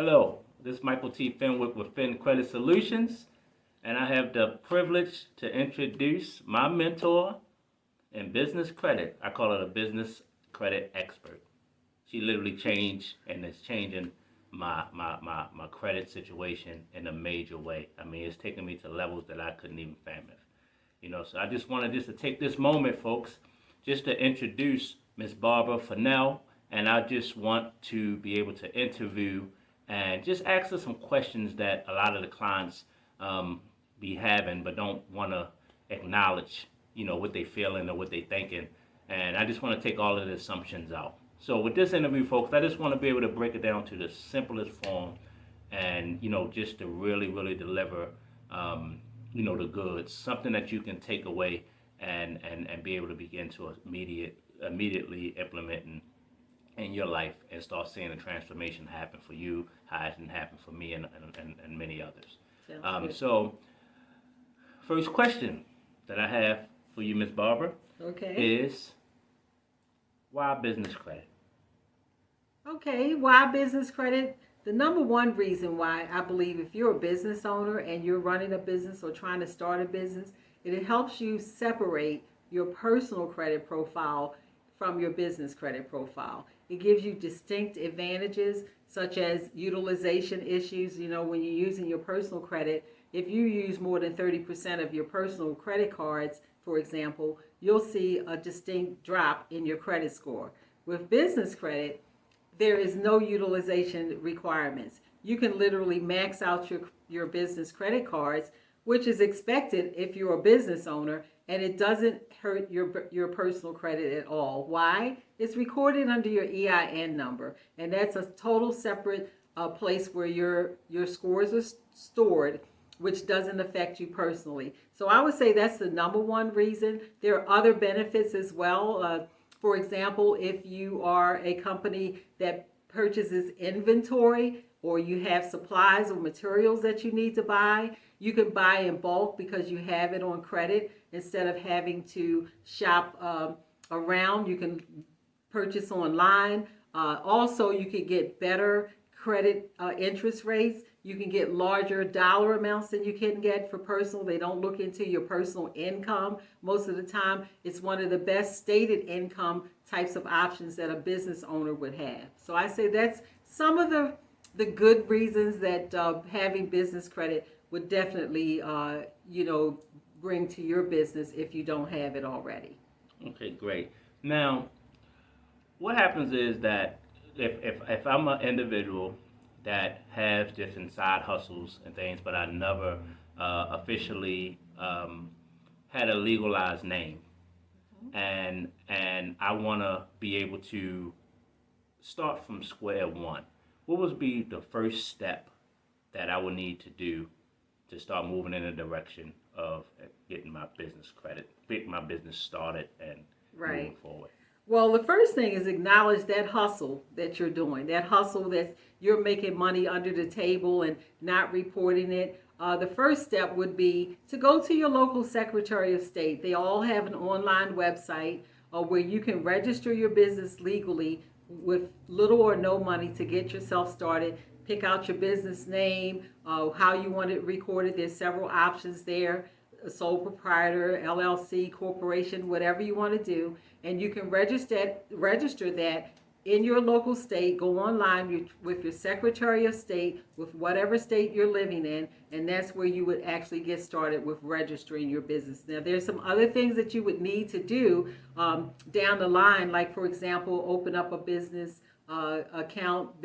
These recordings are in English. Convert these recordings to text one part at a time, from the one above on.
Hello, this is Michael T. Fenwick with Fin Credit Solutions, and I have the privilege to introduce my mentor in business credit. I call her a business credit expert. She literally changed and is changing my credit situation in a major way. I mean, it's taken me to levels that I couldn't even fathom. So I just wanted to take this moment, folks, just to introduce Miss Barbara Fennell, and I just want to be able to interview and just ask her some questions that a lot of the clients be having, but don't want to acknowledge, what they feeling or what they thinking. And I just want to take all of the assumptions out. So with this interview, folks, I just want to be able to break it down to the simplest form, and just to really, really deliver, the goods, something that you can take away and be able to begin to immediately implement in your life and start seeing a transformation happen for you, how it hasn't happened for me and many others. So, first question that I have for you, Miss Barbara, is why business credit? Okay, why business credit? The number one reason why I believe if you're a business owner and you're running a business or trying to start a business, it helps you separate your personal credit profile from your business credit profile. It gives you distinct advantages such as utilization issues. When you're using your personal credit, if you use more than 30% of your personal credit cards, for example, you'll see a distinct drop in your credit score. With business credit, there is no utilization requirements. You can literally max out your business credit cards, which is expected if you're a business owner, and it doesn't hurt your personal credit at all. Why? It's recorded under your EIN number, and that's a total separate place where your scores are stored, which doesn't affect you personally. So I would say that's the number one reason. There are other benefits as well. For example, if you are a company that purchases inventory or you have supplies or materials that you need to buy, you can buy in bulk because you have it on credit instead of having to shop around. You can purchase online. Also, you can get better credit interest rates. You can get larger dollar amounts than you can get for personal. They don't look into your personal income. Most of the time, it's one of the best stated income types of options that a business owner would have. So I say that's some of the good reasons that having business credit would definitely, bring to your business if you don't have it already. Okay, great. Now, what happens is that if I'm an individual that has different side hustles and things, but I never officially had a legalized name, and I want to be able to start from square one, what would be the first step that I would need to do to start moving in the direction of getting my business credit, getting my business started, and moving forward? Well, the first thing is acknowledge that hustle that you're doing, that hustle that you're making money under the table and not reporting it. The first step would be to go to your local Secretary of State. They all have an online website where you can register your business legally with little or no money to get yourself started. Pick out your business name, how you want it recorded. There's several options there. A sole proprietor, LLC, corporation, whatever you want to do, and you can register that in your local state. Go online with your Secretary of State, with whatever state you're living in, and that's where you would actually get started with registering your business. Now, there's some other things that you would need to do down the line, like, for example, open up a business account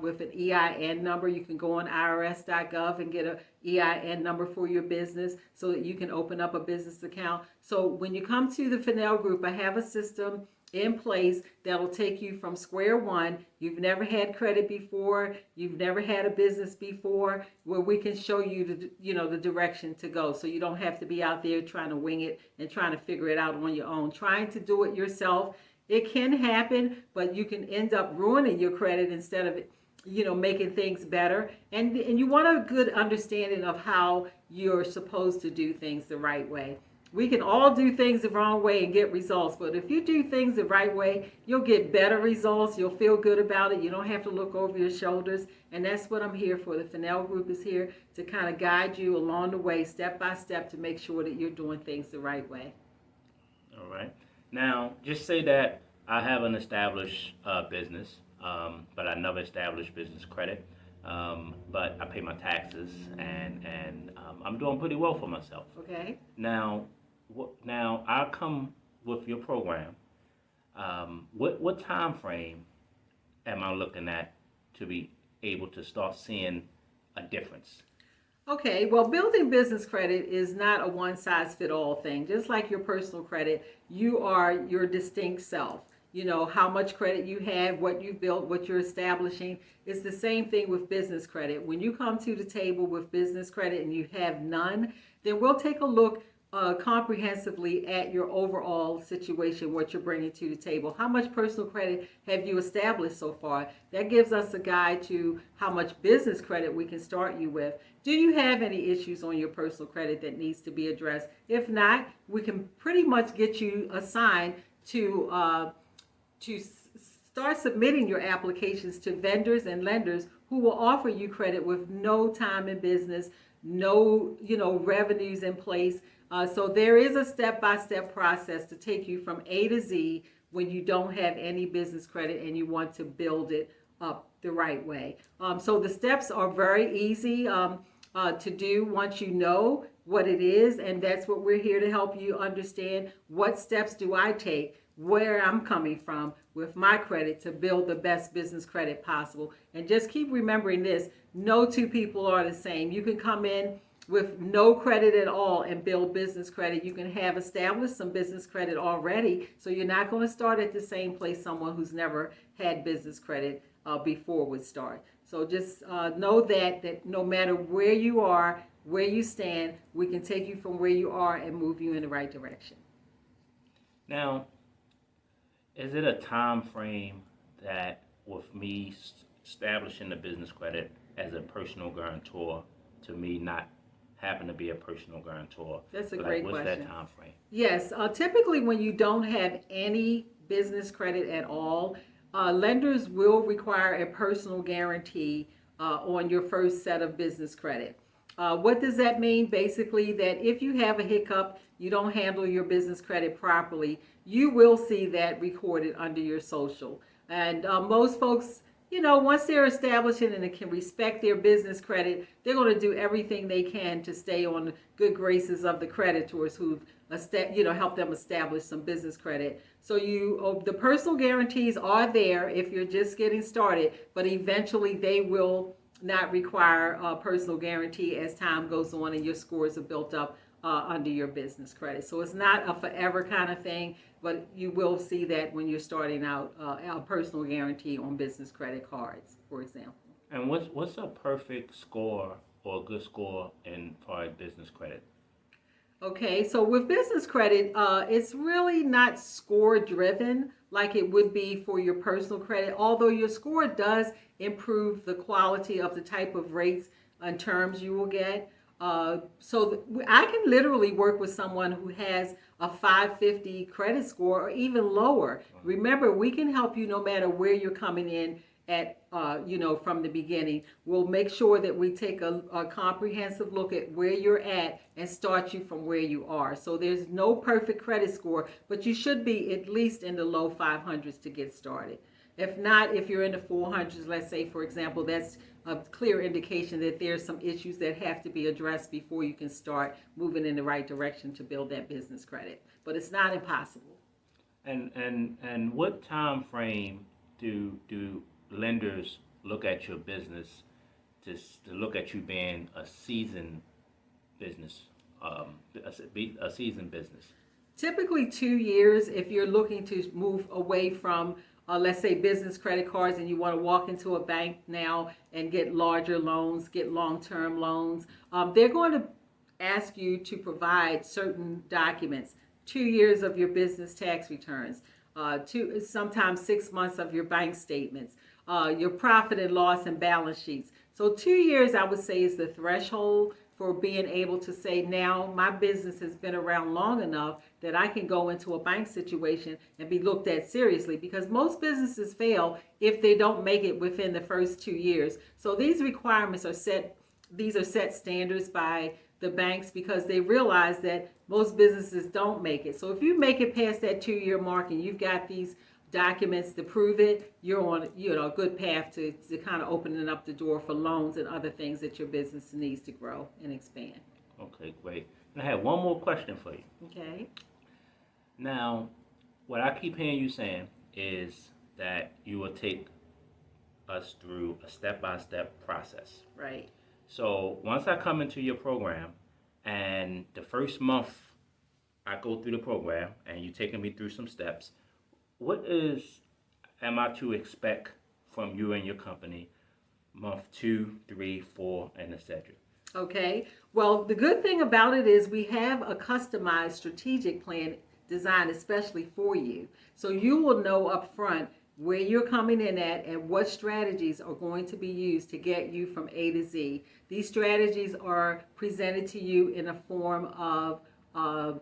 with an EIN number. You can go on irs.gov and get an EIN number for your business so that you can open up a business account. So when you come to the Fennell Group, I have a system in place that will take you from square one. You've never had credit before, you've never had a business before, where we can show you the direction to go, so you don't have to be out there trying to wing it and trying to figure it out on your own. Trying to do it yourself, it can happen, but you can end up ruining your credit instead of making things better. And you want a good understanding of how you're supposed to do things the right way. We can all do things the wrong way and get results, but if you do things the right way, you'll get better results. You'll feel good about it. You don't have to look over your shoulders, and that's what I'm here for. The Fennell Group is here to kind of guide you along the way, step by step, to make sure that you're doing things the right way. All right. Now, just say that I have an established business, but I never established business credit. But I pay my taxes, and I'm doing pretty well for myself. Okay? Now, now I come with your program. What time frame am I looking at to be able to start seeing a difference? Okay, well, building business credit is not a one size fit all thing. Just like your personal credit, you are your distinct self. You know, how much credit you have, what you built, what you're establishing. It's the same thing with business credit. When you come to the table with business credit and you have none, then we'll take a look comprehensively at your overall situation, what you're bringing to the table. How much personal credit have you established so far? That gives us a guide to how much business credit we can start you with. Do you have any issues on your personal credit that needs to be addressed? If not, we can pretty much get you assigned to start submitting your applications to vendors and lenders who will offer you credit with no time in business, no revenues in place. So there is a step-by-step process to take you from A to Z when you don't have any business credit and you want to build it up the right way. So the steps are very easy to do once you know what it is, and that's what we're here to help you understand. What steps do I take, where I'm coming from with my credit to build the best business credit possible. And just keep remembering this, no two people are the same. You can come in with no credit at all and build business credit. You can have established some business credit already, so you're not going to start at the same place someone who's never had business credit before would start. So just know that no matter where you are, where you stand, we can take you from where you are and move you in the right direction. Now, is it a time frame that with me establishing the business credit as a personal guarantor to me not happen to be a personal guarantor? That's a great what's question. that time frame? Yes, typically when you don't have any business credit at all, lenders will require a personal guarantee on your first set of business credit. What does that mean? Basically, that if you have a hiccup, you don't handle your business credit properly, you will see that recorded under your social. And most folks, once they're established and they can respect their business credit, they're going to do everything they can to stay on the good graces of the creditors who've helped them establish some business credit. So the personal guarantees are there if you're just getting started, but eventually they will not require a personal guarantee as time goes on and your scores are built up under your business credit. So it's not a forever kind of thing, but you will see that when you're starting out, a personal guarantee on business credit cards, for example. And what's a perfect score or a good score for business credit? Okay, so with business credit, it's really not score driven like it would be for your personal credit, although your score does improve the quality of the type of rates and terms you will get. So I can literally work with someone who has a 550 credit score or even lower. Remember, we can help you no matter where you're coming in at, from the beginning. We'll make sure that we take a comprehensive look at where you're at and start you from where you are. So there's no perfect credit score, but you should be at least in the low 500s to get started. If not, if you're in the 400s, let's say, for example, that's a clear indication that there's some issues that have to be addressed before you can start moving in the right direction to build that business credit. But it's not impossible. And what time frame do lenders look at your business to look at you being a seasoned business, a seasoned business? Typically 2 years if you're looking to move away from let's say business credit cards and you want to walk into a bank now and get larger loans, get long-term loans. They're going to ask you to provide certain documents, 2 years of your business tax returns, sometimes 6 months of your bank statements, your profit and loss and balance sheets. So 2 years, I would say, is the threshold for being able to say, now my business has been around long enough that I can go into a bank situation and be looked at seriously, because most businesses fail if they don't make it within the first 2 years. So these requirements are set, these are set standards by the banks because they realize that most businesses don't make it. So if you make it past that 2-year mark and you've got these documents to prove it, you're on a good path to kind of opening up the door for loans and other things that your business needs to grow and expand. Okay, great. And I have one more question for you. Okay. Now, what I keep hearing you saying is that you will take us through a step-by-step process. Right. So once I come into your program and the first month I go through the program and you're taking me through some steps, what am I to expect from you and your company month 2, 3, 4, and etc.? Okay. Well, the good thing about it is we have a customized strategic plan designed especially for you. So you will know up front where you're coming in at and what strategies are going to be used to get you from A to Z. These strategies are presented to you in a form of a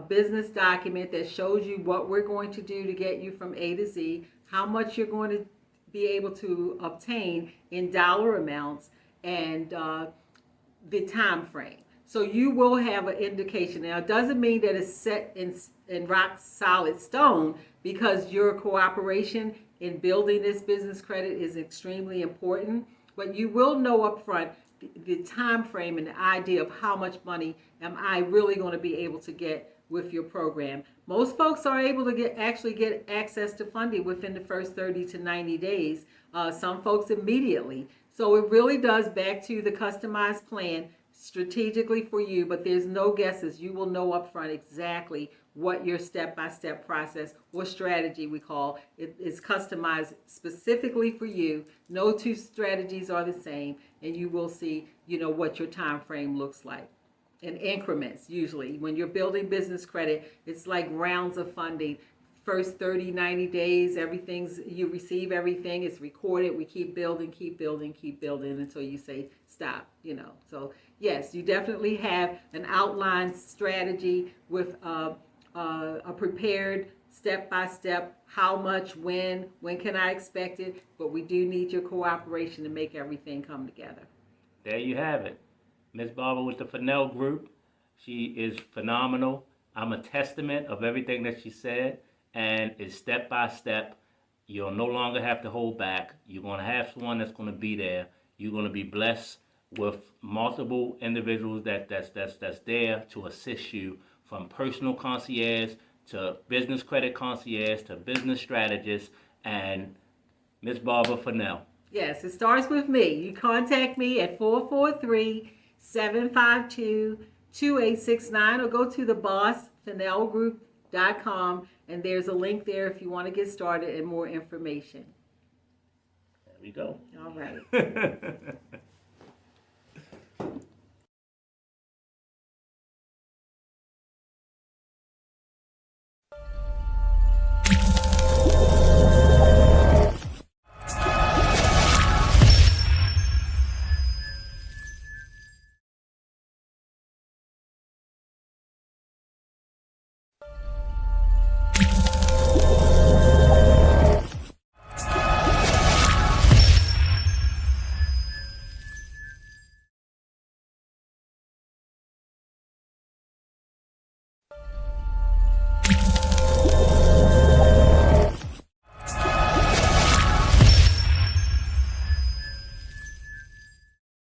business document that shows you what we're going to do to get you from A to Z, how much you're going to be able to obtain in dollar amounts, and the time frame. So you will have an indication. Now, it doesn't mean that it's set in rock solid stone, because your cooperation in building this business credit is extremely important. But you will know up front the time frame and the idea of how much money am I really going to be able to get with your program. Most folks are able to actually get access to funding within the first 30 to 90 days. Some folks immediately. So it really does back to the customized plan strategically for you, but there's no guesses. You will know up front exactly what your step-by-step process or strategy we call it is customized specifically for you. No two strategies are the same, and you will see, what your time frame looks like in increments. Usually when you're building business credit, it's like rounds of funding. First 30, 90 days, you receive everything, it's recorded. We keep building until you say stop, So yes, you definitely have an outlined strategy with a prepared step-by-step, how much, when can I expect it, but we do need your cooperation to make everything come together. There you have it. Ms. Barber with the Fennell Group. She is phenomenal. I'm a testament of everything that she said, and it's step by step. You'll no longer have to hold back. You're going to have someone that's going to be there. You're going to be blessed with multiple individuals that's there to assist you, from personal concierge to business credit concierge to business strategist, and Ms. Barbara Fennell. Yes, it starts with me. You contact me at 443-752-2869 or go to thebossfennellgroup.com, and there's a link there if you want to get started and more information. There we go. All right.